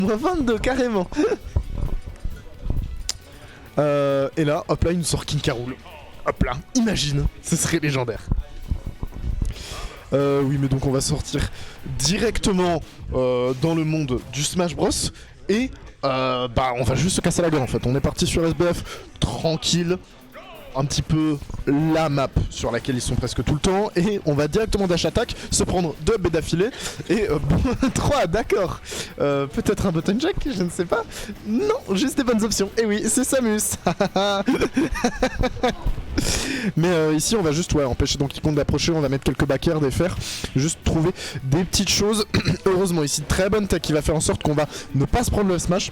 Moins 22 carrément. Et là, hop là, il nous sort King K. Rool. Hop là, imagine, ce serait légendaire. Oui, mais donc on va sortir directement dans le monde du Smash Bros. Et bah on va juste se casser la gueule en fait. On est parti sur SBF tranquille. Un petit peu la map sur laquelle ils sont presque tout le temps. Et on va directement dash attack, se prendre 2 B d'affilée. Et bon, 3, d'accord. Peut-être un button jack, je ne sais pas. Non, juste des bonnes options. Et oui, c'est Samus. Mais ici on va juste empêcher Donkey Kong d'approcher, on va mettre quelques back air, des fers, juste trouver des petites choses. Heureusement ici très bonne tech qui va faire en sorte qu'on va ne pas se prendre le smash.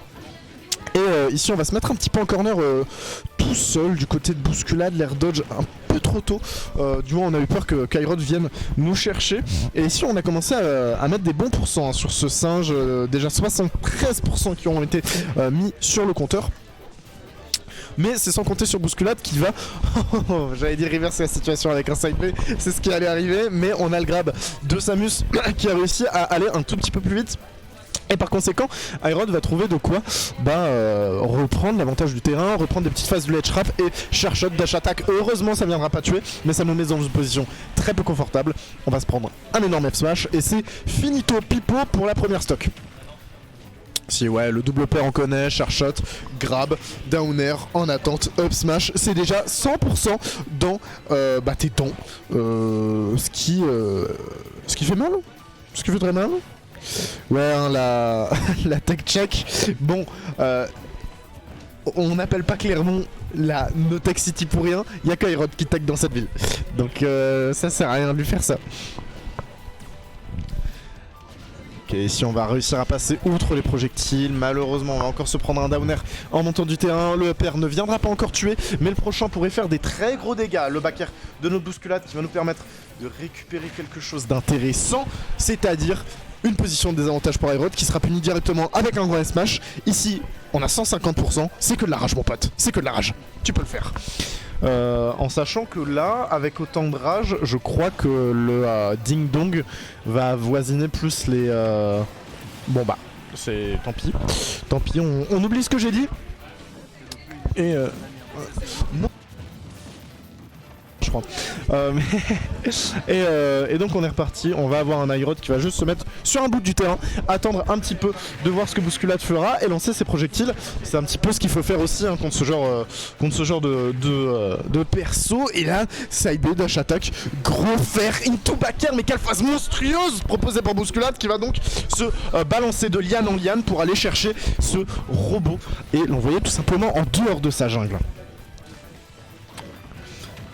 Et ici on va se mettre un petit peu en corner tout seul du côté de bousculade, l'air dodge un peu trop tôt. Du moins on a eu peur que Kairot vienne nous chercher. Et ici on a commencé à mettre des bons pourcents sur ce singe, déjà 73% qui ont été mis sur le compteur. Mais c'est sans compter sur bousculade qui va, j'allais dire reverser la situation avec un side B, c'est ce qui allait arriver. Mais on a le grab de Samus qui a réussi à aller un tout petit peu plus vite. Et par conséquent, Iron va trouver de quoi reprendre l'avantage du terrain, reprendre des petites phases du ledge trap et share shot, dash attack. Heureusement ça ne viendra pas tuer, mais ça nous met dans une position très peu confortable. On va se prendre un énorme F smash et c'est finito pipo pour la première stock. Si ouais, le double pair on connaît, share shot, grab, down air, en attente, up smash, c'est déjà 100% dans tes temps. Ce qui fait mal, ce qui fait très mal. Ouais, hein, la tech check. Bon, on n'appelle pas Clermont la No Tech City pour rien. Il y a Kairot qui tech dans cette ville. Donc ça sert à rien de lui faire ça. Ok, ici on va réussir à passer outre les projectiles. Malheureusement, on va encore se prendre un down air en montant du terrain. Le up air ne viendra pas encore tuer, mais le prochain pourrait faire des très gros dégâts. Le back air de notre bousculade qui va nous permettre de récupérer quelque chose d'intéressant, c'est-à-dire une position de désavantage pour Aerod qui sera puni directement avec un grand smash. Ici, on a 150%, c'est que de la rage mon pote, c'est que de la rage, tu peux le faire. En sachant que là, avec autant de rage, je crois que le Ding Dong va avoisiner plus les... Bon bah, c'est... Tant pis, on oublie ce que j'ai dit. Et... Non. Je crois. Et donc on est reparti, on va avoir un Aerod qui va juste se mettre sur un bout du terrain, attendre un petit peu de voir ce que Bousculade fera et lancer ses projectiles. C'est un petit peu ce qu'il faut faire aussi contre ce genre de perso. Et là, side B, dash attack, gros fer into back air, mais quelle phase monstrueuse proposée par Bousculade qui va donc se balancer de liane en liane pour aller chercher ce robot et l'envoyer tout simplement en dehors de sa jungle.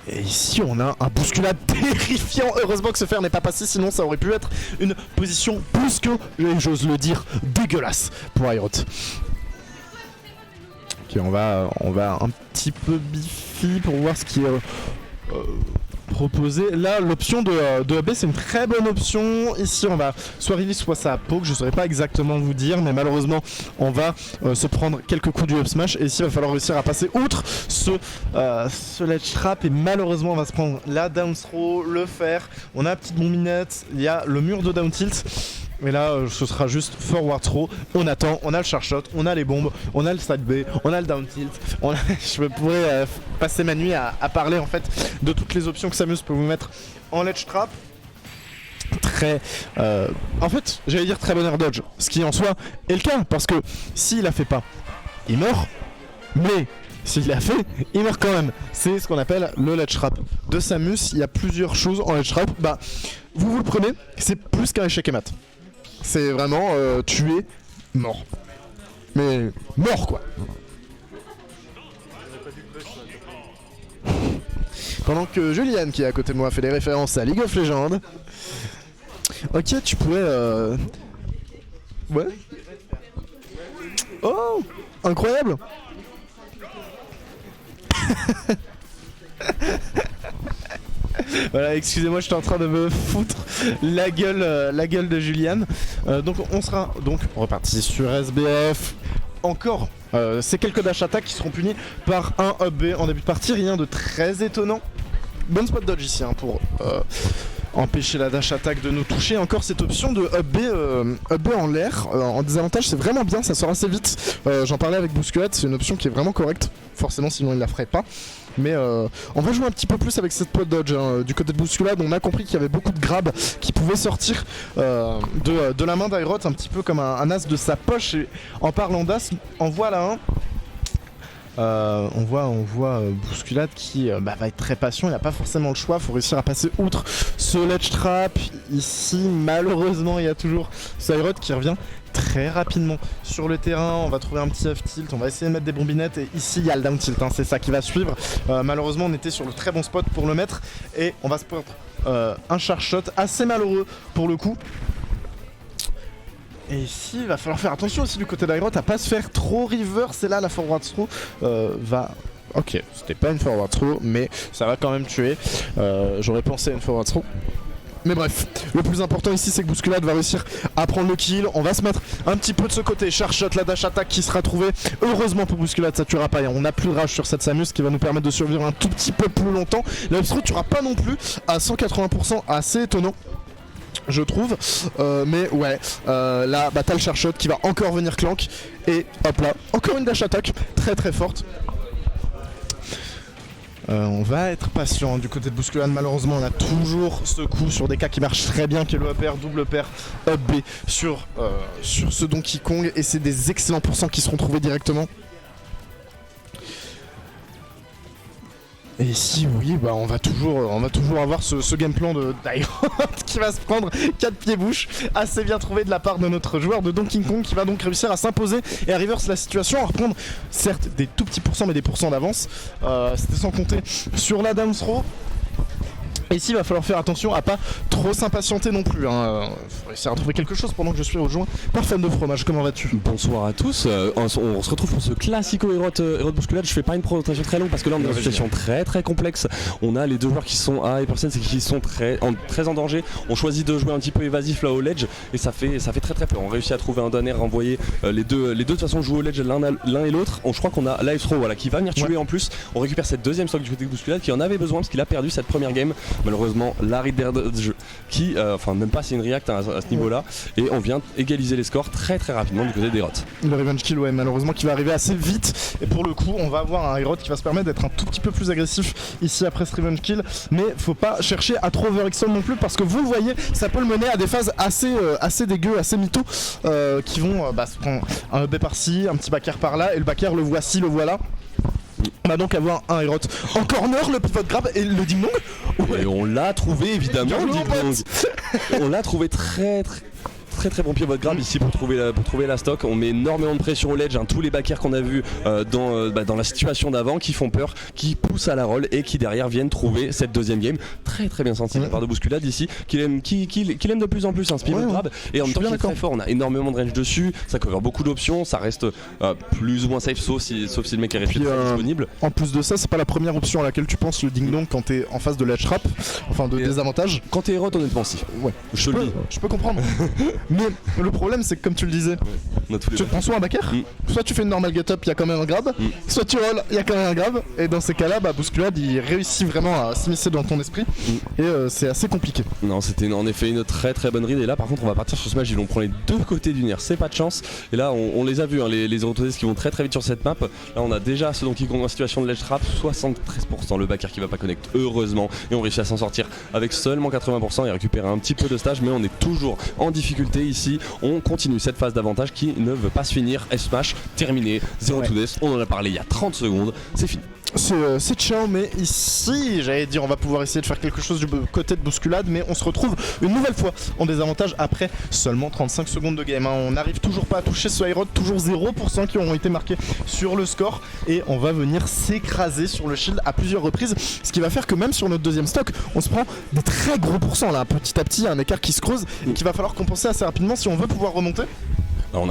Et ici on a un bousculade terrifiant. Heureusement que ce fer n'est pas passé, sinon ça aurait pu être une position plus que, j'ose le dire, dégueulasse pour Aerot. Ok, on va un petit peu biffi pour voir ce qui est proposé. Là l'option de AB c'est une très bonne option. Ici on va soit release soit ça poke, je saurais pas exactement vous dire, mais malheureusement on va se prendre quelques coups du up smash. Et ici il va falloir réussir à passer outre ce ledge trap. Et malheureusement on va se prendre la down throw, le fer. On a la petite bombinette, il y a le mur de down tilt. Mais là ce sera juste forward throw, on attend, on a le char shot, on a les bombes, on a le side B, on a le down tilt, je pourrais passer ma nuit à parler en fait de toutes les options que Samus peut vous mettre en ledge trap. Très en fait j'allais dire très bon air dodge, ce qui en soi est le cas, parce que s'il la fait pas, il meurt, mais s'il l'a fait, il meurt quand même. C'est ce qu'on appelle le ledge trap de Samus. Il y a plusieurs choses en ledge trap. Bah, vous le prenez, c'est plus qu'un échec et mat. C'est vraiment tuer, mort. Mais mort quoi. Pendant que Juliane qui est à côté de moi fait des références à League of Legends. Ok, tu pourrais... Ouais. Oh, incroyable. Voilà, excusez-moi, j'étais en train de me foutre la gueule de Juliane. Donc on reparti sur SBF. Encore ces quelques dash attack qui seront punis par un up B en début de partie, rien de très étonnant. Bonne spot dodge ici hein, pour empêcher la dash attack de nous toucher. Encore cette option de up B en l'air, en désavantage, c'est vraiment bien, ça sort assez vite. J'en parlais avec Bousculade, c'est une option qui est vraiment correcte, forcément sinon il la ferait pas. Mais on va jouer un petit peu plus avec cette pod dodge hein. Du côté de Bousculade, on a compris qu'il y avait beaucoup de grabs qui pouvaient sortir de la main d'Aerot, un petit peu comme un as de sa poche. Et en parlant d'as, en voilà un. On voit Bousculade qui va être très patient, il n'a pas forcément le choix, il faut réussir à passer outre ce ledge trap. Ici malheureusement il y a toujours Aerot qui revient très rapidement sur le terrain. On va trouver un petit off tilt, on va essayer de mettre des bombinettes et ici il y a le down tilt hein, c'est ça qui va suivre. Malheureusement on était sur le très bon spot pour le mettre et on va se prendre un charge shot assez malheureux pour le coup. Et ici il va falloir faire attention aussi du côté d'Aerot à pas se faire trop reverse. Et là la forward throw va... Ok, c'était pas une forward throw mais ça va quand même tuer. J'aurais pensé à une forward throw. Mais bref, le plus important ici c'est que Bousculade va réussir à prendre le kill. On va se mettre un petit peu de ce côté. Charge shot, la dash attack qui sera trouvée. Heureusement pour Bousculade ça tuera pas. On n'a plus de rage sur cette Samus qui va nous permettre de survivre un tout petit peu plus longtemps. La upthrow tuera pas non plus à 180%, assez étonnant. Je trouve, mais ouais, là t'as le charge shot qui va encore venir clank et hop là, encore une dash attack très très forte. On va être patient du côté de Bousculade, malheureusement on a toujours ce coup sur des cas qui marchent très bien qui est le up air, double pair, up B sur ce Donkey Kong et c'est des excellents pourcents qui seront trouvés directement. Et ici, oui, on va toujours avoir ce game plan de d'Aerot qui va se prendre 4 pieds bouche, assez bien trouvé de la part de notre joueur de Donkey Kong qui va donc réussir à s'imposer et à reverse la situation, à reprendre certes des tout petits pourcents mais des pourcents d'avance. C'était sans compter sur la down throw. Et ici il va falloir faire attention à pas trop s'impatienter non plus hein. Faut essayer de trouver quelque chose pendant que je suis rejoint par Fan de Fromage. Comment vas-tu? Bonsoir à tous, on se retrouve pour ce classico Aerot Bousculade. Je fais pas une présentation très longue parce que là on est dans une situation très très complexe. On a les deux joueurs qui sont à Hypersense et qui sont très en danger. On choisit de jouer un petit peu évasif là au ledge et ça fait très très peur. On réussit à trouver un donner, renvoyer les deux de toute façon jouer au ledge l'un et l'autre. Je crois qu'on a Live Throw qui va venir tuer en plus. On récupère cette deuxième stock du côté de Bousculade qui en avait besoin parce qu'il a perdu cette première game. Malheureusement, Larry Derdge qui, même pas c'est une react à ce niveau-là, et on vient égaliser les scores très très rapidement du côté d'Aerot. Le revenge kill, ouais, malheureusement qui va arriver assez vite, et pour le coup, on va avoir un Aerot qui va se permettre d'être un tout petit peu plus agressif ici après ce revenge kill, mais faut pas chercher à trop overextend non plus parce que vous le voyez, ça peut le mener à des phases assez dégueu, assez mythos, qui vont se prendre un B par-ci, un petit back air par là, et le back air le voici, le voilà. On va donc avoir un Aerot en corner, le pivot grab et le ding dong. Ouais. Et on l'a trouvé évidemment, le ding dong. On l'a trouvé très bon pivot grab ici pour trouver la stock. On met énormément de pression au ledge, tous les backers qu'on a vu dans la situation d'avant qui font peur, qui poussent à la roll et qui derrière viennent trouver cette deuxième game très bien senti de la part de Bousculade ici, qu'il aime de plus en plus ce pivot grab, et en même temps il est très fort. On a énormément de range dessus, ça couvre beaucoup d'options, ça reste plus ou moins safe sauf si le mec est resté disponible. En plus de ça, c'est pas la première option à laquelle tu penses le ding dong quand t'es en face de ledge trap, enfin de désavantage. Quand t'es Aerot honnêtement si. Ouais. Je te le dis. Je peux comprendre. Mais le problème c'est que comme tu le disais, tu te prends soit un back air, soit tu fais une normal get up, il y a quand même un grab, soit tu roll, il y a quand même un grab, et dans ces cas-là, Bousculade il réussit vraiment à s'immiscer dans ton esprit, et c'est assez compliqué. Non, c'était en effet une très bonne read, et là par contre on va partir sur ce match, ils vont prendre les deux côtés du nerf, c'est pas de chance, et là on les a vus, les Aerotodestes qui vont très vite sur cette map. Là on a déjà ceux qui sont en situation de ledge trap, 73%, le backer qui va pas connect heureusement, et on réussit à s'en sortir avec seulement 80% et récupérer un petit peu de stage, mais on est toujours en difficulté ici. On continue cette phase d'avantage qui ne veut pas se finir. S-Smash terminé, 0 to death, on en a parlé il y a 30 secondes, c'est fini. C'est ciao, mais ici, j'allais dire, on va pouvoir essayer de faire quelque chose du côté de Bousculade, mais on se retrouve une nouvelle fois en désavantage après seulement 35 secondes de game. On n'arrive toujours pas à toucher ce Aerot, toujours 0% qui ont été marqués sur le score, et on va venir s'écraser sur le shield à plusieurs reprises, ce qui va faire que même sur notre deuxième stock, on se prend des très gros pourcents là, petit à petit, un écart qui se creuse et qu'il va falloir compenser assez rapidement si on veut pouvoir remonter. Alors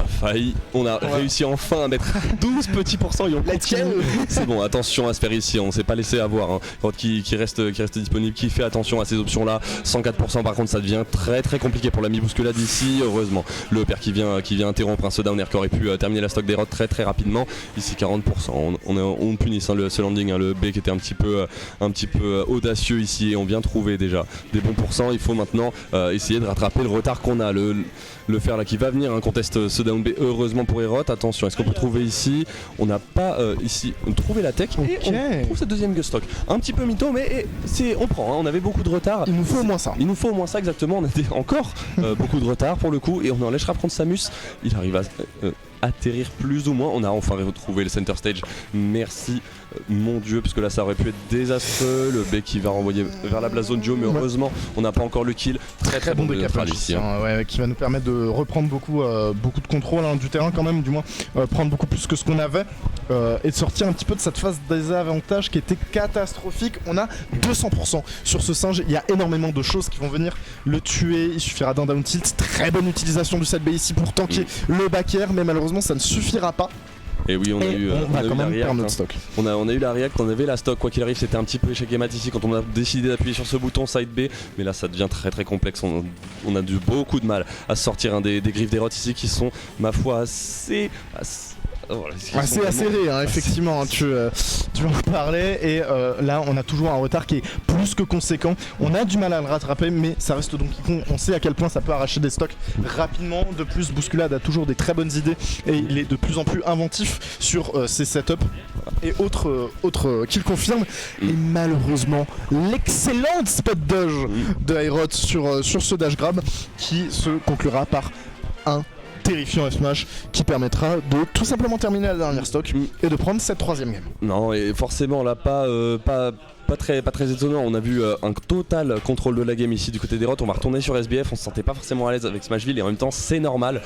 on a réussi enfin à mettre 12 petits pourcents et on continue. C'est bon, attention à se faire ici, on s'est pas laissé avoir. Hein. Qui reste disponible, qui fait attention à ces options là. 104% par contre ça devient très très compliqué pour la mi-bousculade ici. Heureusement, le père qui vient interrompre un downer qui aurait pu terminer la stock des rods très très rapidement. Ici 40%, on punisse hein, ce landing, hein, le B qui était un petit peu audacieux ici et on vient trouver déjà des bons pourcents. Il faut maintenant essayer de rattraper le retard qu'on a. Le fer là qui va venir, hein, conteste ce down B heureusement pour Herod. Attention, est-ce qu'on peut trouver ici? On n'a pas ici trouvé la tech et on trouve cette deuxième gust stock. Un petit peu mytho mais on prend, hein, on avait beaucoup de retard. Il nous faut au moins ça. Il nous faut au moins ça exactement, on a encore beaucoup de retard pour le coup et on en lâchera prendre Samus. Il arrive à atterrir plus ou moins. On a enfin retrouvé le center stage. Merci mon dieu, parce que là ça aurait pu être désastreux. Le B qui va renvoyer vers la Blazone Joe, mais heureusement on n'a pas encore le kill. Très bon décapage ici. Qui va nous permettre de reprendre beaucoup de contrôle hein, du terrain quand même, du moins prendre beaucoup plus que ce qu'on avait et de sortir un petit peu de cette phase désavantage qui était catastrophique. On a 200% sur ce singe. Il y a énormément de choses qui vont venir le tuer. Il suffira d'un down tilt. Très bonne utilisation du set B ici pour tanker le back air, mais malheureusement ça ne suffira pas. Et oui, on a eu notre stock. On a eu la react, on avait la stock, quoi qu'il arrive, c'était un petit peu échec et mat ici quand on a décidé d'appuyer sur ce bouton side B, mais là ça devient très très complexe. On a eu beaucoup de mal à sortir des griffes des rots ici qui sont, ma foi, assez assez acéré, hein, effectivement, hein, tu en parlais et là on a toujours un retard qui est plus que conséquent. On a du mal à le rattraper, mais ça reste donc on sait à quel point ça peut arracher des stocks rapidement. De plus, Bousculade a toujours des très bonnes idées et il est de plus en plus inventif sur ses setups et autres qu'il confirme. Et malheureusement, l'excellente spot dodge de Aerot sur ce dash grab qui se conclura par un terrifiant F-Smash qui permettra de tout simplement terminer la dernière stock et de prendre cette troisième game. Non, et forcément là pas très étonnant, on a vu un total contrôle de la game ici du côté des rots. On va retourner sur SBF, on se sentait pas forcément à l'aise avec Smashville et en même temps c'est normal.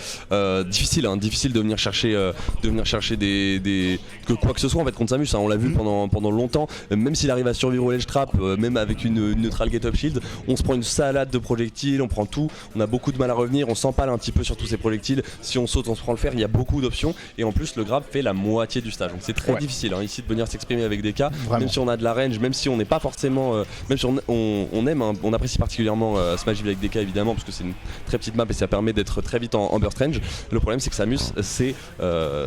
Difficile de venir chercher que quoi que ce soit en fait contre Samus, hein, on l'a vu pendant longtemps, même s'il arrive à survivre au ledge trap, même avec une neutral get up shield, on se prend une salade de projectiles, on prend tout, on a beaucoup de mal à revenir, on s'empale un petit peu sur tous ces projectiles, si on saute on se prend le fer, il y a beaucoup d'options et en plus le grab fait la moitié du stage, donc c'est très difficile hein, ici de venir s'exprimer avec des cas, même si on a de la range, même si on n'est pas forcément, même si on aime, hein, on apprécie particulièrement Smashville avec des cas évidemment parce que c'est une très petite map et ça permet d'être très vite en burst range. Le problème c'est que Samus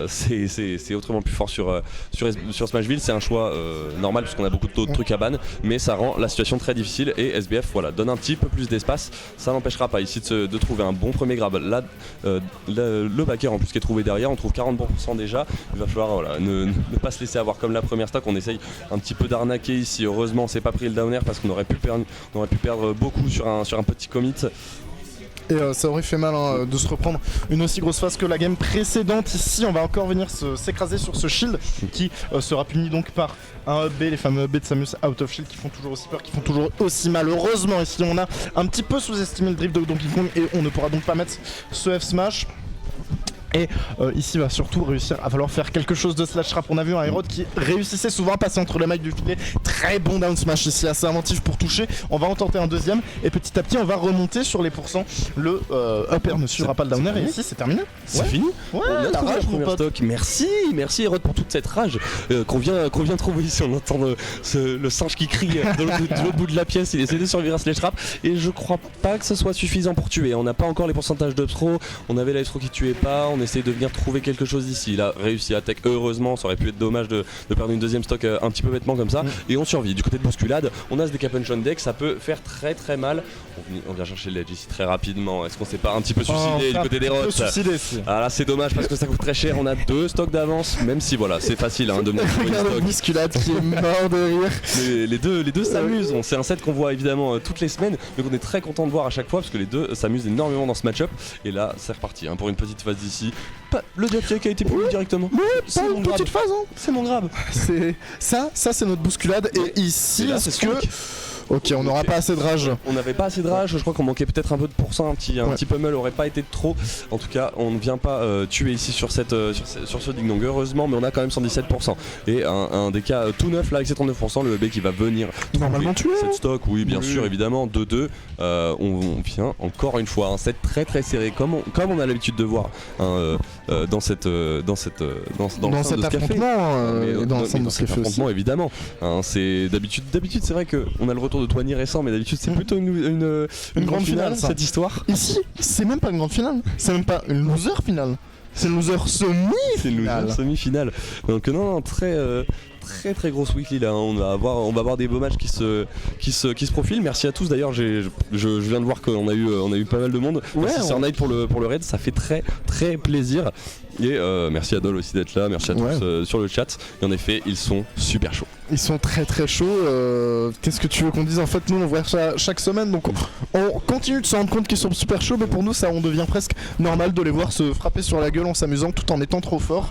c'est autrement plus fort sur Smashville, c'est un choix normal parce qu'on a beaucoup de trucs à ban, mais ça rend la situation très difficile et SBF donne un petit peu plus d'espace, ça n'empêchera pas ici de trouver un bon premier grab. Là le backer en plus qui est trouvé derrière, on trouve 40% déjà, il va falloir ne pas se laisser avoir comme la première stock, on essaye un petit peu d'arnaquer ici. Heureusement on s'est pas pris le downer parce qu'on aurait pu perdre beaucoup sur un petit commit. Et ça aurait fait mal hein, de se reprendre une aussi grosse phase que la game précédente. Ici on va encore venir s'écraser sur ce shield qui sera puni donc par un B, les fameux B de Samus out of shield qui font toujours aussi peur, qui font toujours aussi mal. Heureusement ici on a un petit peu sous-estimé le drift de Donkey Kong et on ne pourra donc pas mettre ce F smash. Et ici va surtout réussir à falloir faire quelque chose de slash trap. On a vu un Herod qui réussissait souvent à passer entre les mailles du filet. Très bon down smash ici, assez inventif pour toucher. On va en tenter un deuxième et petit à petit on va remonter sur les pourcents. Le upper ne suivra pas le downer et ici c'est terminé. C'est fini. Ouais, la rage mon pote. Stock. Merci Herod pour toute cette rage qu'on vient trouver ici. On entend le singe qui crie de l'autre bout de la pièce. Il essaie de survivre à slash trap et je crois pas que ce soit suffisant pour tuer. On n'a pas encore les pourcentages d'upthrow. On avait la throw qui tuait pas. On essaye de venir trouver quelque chose ici. Il a réussi à tech, heureusement, ça aurait pu être dommage de perdre une deuxième stock un petit peu bêtement comme ça. Et on survit. Du côté de Bousculade, on a ce décap and deck, ça peut faire très très mal. On vient chercher le ledge ici très rapidement. Est-ce qu'on s'est pas un petit peu suicidé du côté des rots? Ah là c'est dommage parce que ça coûte très cher. On a 2 stocks d'avance, même si voilà, c'est facile hein, de venir trouver une stock. Bousculade qui est mort de rire. Les deux s'amusent. C'est un set qu'on voit évidemment toutes les semaines, mais qu'on est très content de voir à chaque fois parce que les deux s'amusent énormément dans ce match-up. Et là, c'est reparti hein, pour une petite phase d'ici. Le diaptech qui a été puni directement. C'est pas une petite phase hein. C'est mon grab. Ça c'est notre Bousculade et ici est-ce que Ok, on n'aura pas assez de rage. On n'avait pas assez de rage, je crois qu'on manquait peut-être un peu de pourcent, un petit pummel aurait pas été de trop. En tout cas, on ne vient pas tuer ici sur ce ding dong, heureusement, mais on a quand même 117%. Et un des cas tout neuf là avec ces 39%, le EB qui va venir normalement tuer cette stock, oui bien sûr, évidemment, 2-2. On vient encore une fois un set très très serré, comme on a l'habitude de voir dans cet affrontement, dans cet affrontement évidemment. C'est d'habitude c'est vrai qu'on a le retour de Twani récent, mais d'habitude c'est plutôt une grande finale cette histoire. Ici, c'est même pas une grande finale, c'est même pas une loser finale. C'est une loser semi-finale. C'est une loser semi-finale. Donc non, très très grosse weekly là, on va avoir des beaux matchs qui se profilent. Merci à tous d'ailleurs, je viens de voir qu'on a eu pas mal de monde. Merci Sir Knight pour le raid, ça fait très très plaisir. Et merci à Dol aussi d'être là, merci à tous sur le chat. Et en effet, ils sont super chauds. Ils sont très très chauds. Qu'est-ce que tu veux qu'on dise? En fait, nous on voit ça chaque semaine, donc on continue de se rendre compte qu'ils sont super chauds, mais pour nous ça on devient presque normal de les voir se frapper sur la gueule en s'amusant tout en étant trop forts.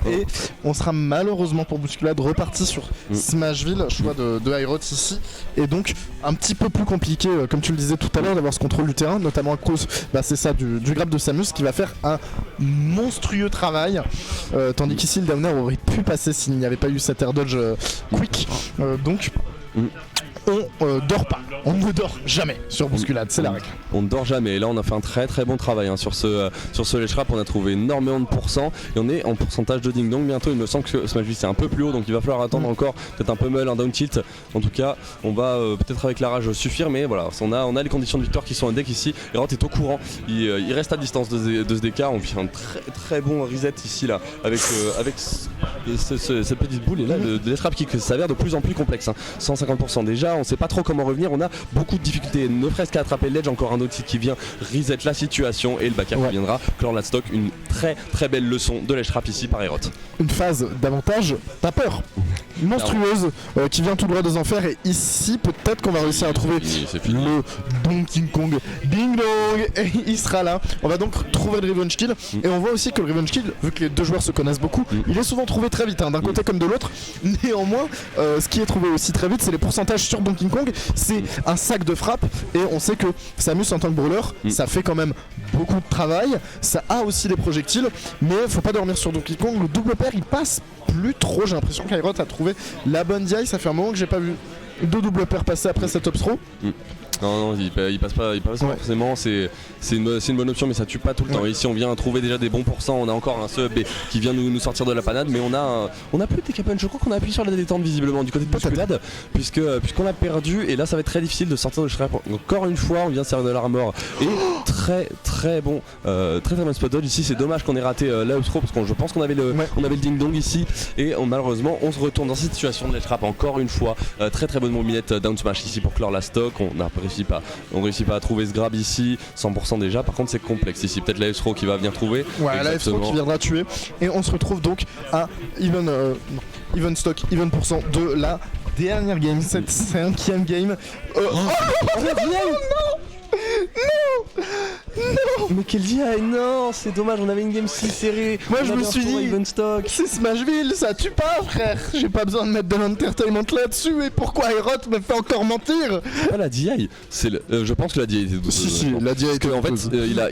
Et on sera malheureusement pour Bousculade reparti sur Smashville, choix de Hirot ici, et donc un petit peu plus compliqué, comme tu le disais tout à l'heure, d'avoir ce contrôle du terrain, notamment à cause, c'est ça, du grab de Samus qui va faire un monstrueux travail, tandis qu'ici le downer aurait pu passer s'il n'y avait pas eu cet air dodge quick. Donc on dort pas, on ne dort jamais sur Bousculade, c'est la règle. On ne dort jamais, et là on a fait un très très bon travail sur ce ledge trap, on a trouvé énormément de pourcents, et on est en pourcentage de ding dong bientôt. Il me semble que Smashville c'est un peu plus haut, donc il va falloir attendre encore, peut-être un pummel, un down tilt. En tout cas, on va peut-être avec la rage suffire, mais voilà, on a les conditions de victoire qui sont un deck ici. Hirot est au courant, il reste à distance de ce DK, on vit un très très bon reset ici là, avec cette petite boule, et là le ledge trap qui s'avère de plus en plus complexe, 150% déjà, on sait pas trop comment revenir, on a beaucoup de difficultés, ne serait-ce qu'à attraper le ledge, encore un autre site qui vient reset la situation, et le backer qui viendra clore la stock. Une très très belle leçon de ledge trap ici par Hirot. Une phase d'avantage, t'as peur, monstrueuse, qui vient tout droit des enfers, et ici peut-être qu'on va réussir à trouver le Donkey Kong Ding Dong, et il sera là. On va donc trouver le Revenge Kill, et on voit aussi que le Revenge Kill, vu que les deux joueurs se connaissent beaucoup, il est souvent trouvé très vite, d'un côté comme de l'autre. Néanmoins, ce qui est trouvé aussi très vite, c'est les pourcentages sur Donkey Kong. C'est un sac de frappe, et on sait que Samus en tant que brawler, ça fait quand même beaucoup de travail, ça a aussi des projectiles, mais faut pas dormir sur Donkey Kong. Le double pair il passe plus trop, j'ai l'impression qu'Hirot a trouvé la bonne DI, ça fait un moment que j'ai pas vu deux double pairs passer après cette up throw. Non, il passe pas forcément, c'est une bonne option, mais ça tue pas tout le temps. Ici on vient trouver déjà des bons pourcents, on a encore un sub qui vient nous sortir de la panade, mais on a plus de TK punch. Je crois qu'on a appuyé sur la détente visiblement du côté de Bousculade, puisqu'on a perdu, et là ça va être très difficile de sortir de Shrap. Encore une fois on vient servir de l'armor, et très très bon spot dodge ici. C'est dommage qu'on ait raté la up throw, parce que je pense qu'on avait le ding dong ici, et malheureusement on se retourne dans cette situation de Shrap encore une fois. Très très bonne mobilette down smash ici pour clore la stock. On réussit pas à trouver ce grab ici, 100% déjà. Par contre c'est complexe ici, peut-être la F-Throw qui va venir trouver. La F-Throw qui viendra tuer, et on se retrouve donc à even stock, even pourcent de la dernière game, cette 5ème game. Non, mais quel dia, non, c'est dommage, on avait une game si serrée. Moi je me suis dit, c'est Smashville, ça tue pas frère. J'ai pas besoin de mettre de l'entertainment là-dessus, et pourquoi Hirot me fait encore mentir? La DI, je pense que la DI était douce. Si, la DI était en fait, il a